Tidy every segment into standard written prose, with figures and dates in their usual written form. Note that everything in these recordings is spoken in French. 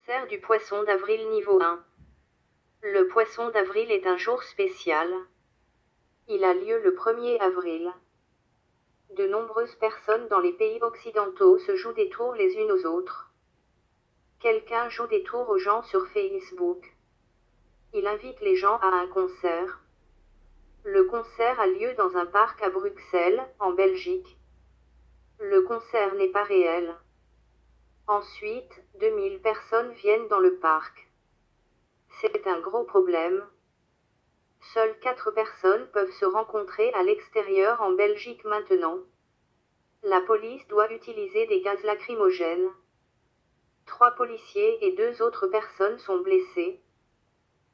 Concert du Poisson d'avril niveau 1. Le Poisson d'avril est un jour spécial. Il a lieu le 1er avril. De nombreuses personnes dans les pays occidentaux se jouent des tours les unes aux autres. Quelqu'un joue des tours aux gens sur Facebook. Il invite les gens à un concert. Le concert a lieu dans un parc à Bruxelles, en Belgique. Le concert n'est pas réel. Ensuite, 2000 personnes viennent dans le parc. C'est un gros problème. Seules 4 personnes peuvent se rencontrer à l'extérieur en Belgique maintenant. La police doit utiliser des gaz lacrymogènes. 3 policiers et 2 autres personnes sont blessées.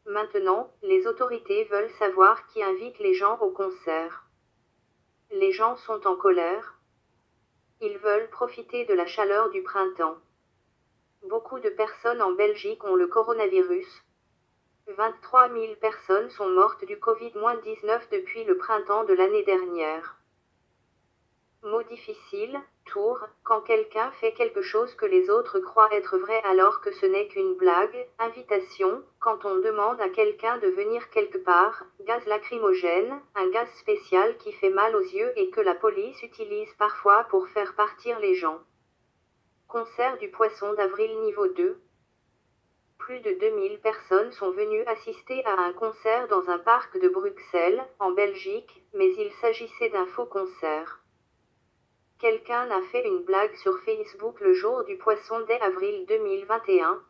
Maintenant, les autorités veulent savoir qui invite les gens au concert. Les gens sont en colère. Ils veulent profiter de la chaleur du printemps. Beaucoup de personnes en Belgique ont le coronavirus. 23 000 personnes sont mortes du Covid-19 depuis le printemps de l'année dernière. Mot difficile, tour, quand quelqu'un fait quelque chose que les autres croient être vrai alors que ce n'est qu'une blague, invitation, quand on demande à quelqu'un de venir quelque part, gaz lacrymogène, un gaz spécial qui fait mal aux yeux et que la police utilise parfois pour faire partir les gens. Concert du Poisson d'avril niveau 2. Plus de 2000 personnes sont venues assister à un concert dans un parc de Bruxelles, en Belgique, mais il s'agissait d'un faux concert. Quelqu'un a fait une blague sur Facebook le jour du Poisson d'avril 2021.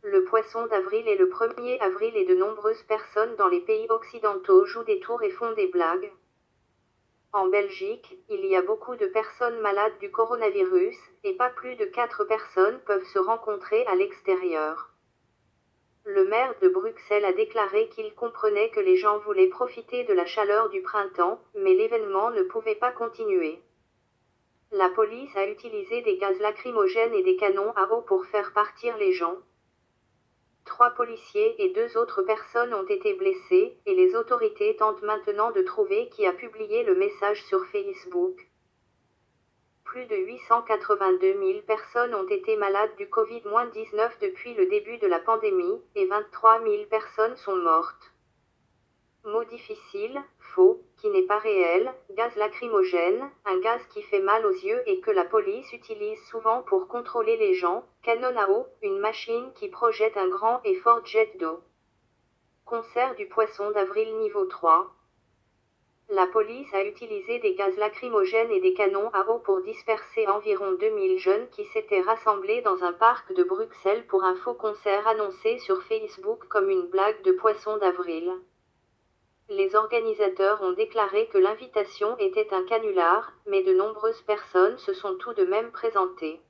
Le Poisson d'avril est le 1er avril et de nombreuses personnes dans les pays occidentaux jouent des tours et font des blagues. En Belgique, il y a beaucoup de personnes malades du coronavirus, et pas plus de 4 personnes peuvent se rencontrer à l'extérieur. Le maire de Bruxelles a déclaré qu'il comprenait que les gens voulaient profiter de la chaleur du printemps, mais l'événement ne pouvait pas continuer. La police a utilisé des gaz lacrymogènes et des canons à eau pour faire partir les gens. 3 policiers et 2 autres personnes ont été blessées, et les autorités tentent maintenant de trouver qui a publié le message sur Facebook. Plus de 882 000 personnes ont été malades du Covid-19 depuis le début de la pandémie, et 23 000 personnes sont mortes. Mot difficile, faux, qui n'est pas réel, gaz lacrymogène, un gaz qui fait mal aux yeux et que la police utilise souvent pour contrôler les gens, canon à eau, une machine qui projette un grand et fort jet d'eau. Concert du Poisson d'avril niveau 3. La police a utilisé des gaz lacrymogènes et des canons à eau pour disperser environ 2000 jeunes qui s'étaient rassemblés dans un parc de Bruxelles pour un faux concert annoncé sur Facebook comme une blague de Poisson d'avril. Les organisateurs ont déclaré que l'invitation était un canular, mais de nombreuses personnes se sont tout de même présentées.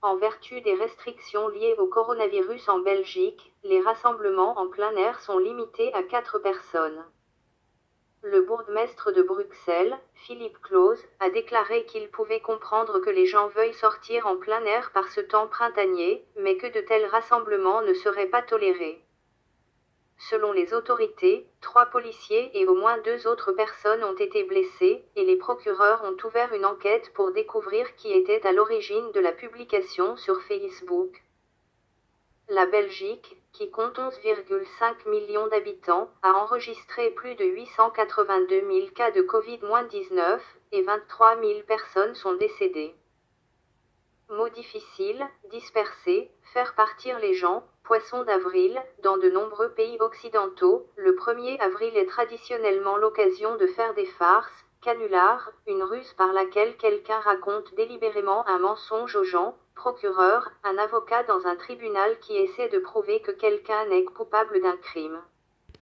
En vertu des restrictions liées au coronavirus en Belgique, les rassemblements en plein air sont limités à 4 personnes. Le bourgmestre de Bruxelles, Philippe Claus, a déclaré qu'il pouvait comprendre que les gens veuillent sortir en plein air par ce temps printanier, mais que de tels rassemblements ne seraient pas tolérés. Selon les autorités, 3 policiers et au moins 2 autres personnes ont été blessées, et les procureurs ont ouvert une enquête pour découvrir qui était à l'origine de la publication sur Facebook. La Belgique, qui compte 11,5 millions d'habitants, a enregistré plus de 882 000 cas de Covid-19, et 23 000 personnes sont décédées. Mot difficile, disperser, faire partir les gens, Poisson d'avril, dans de nombreux pays occidentaux, le 1er avril est traditionnellement l'occasion de faire des farces, canulars, une ruse par laquelle quelqu'un raconte délibérément un mensonge aux gens, procureur, un avocat dans un tribunal qui essaie de prouver que quelqu'un est coupable d'un crime.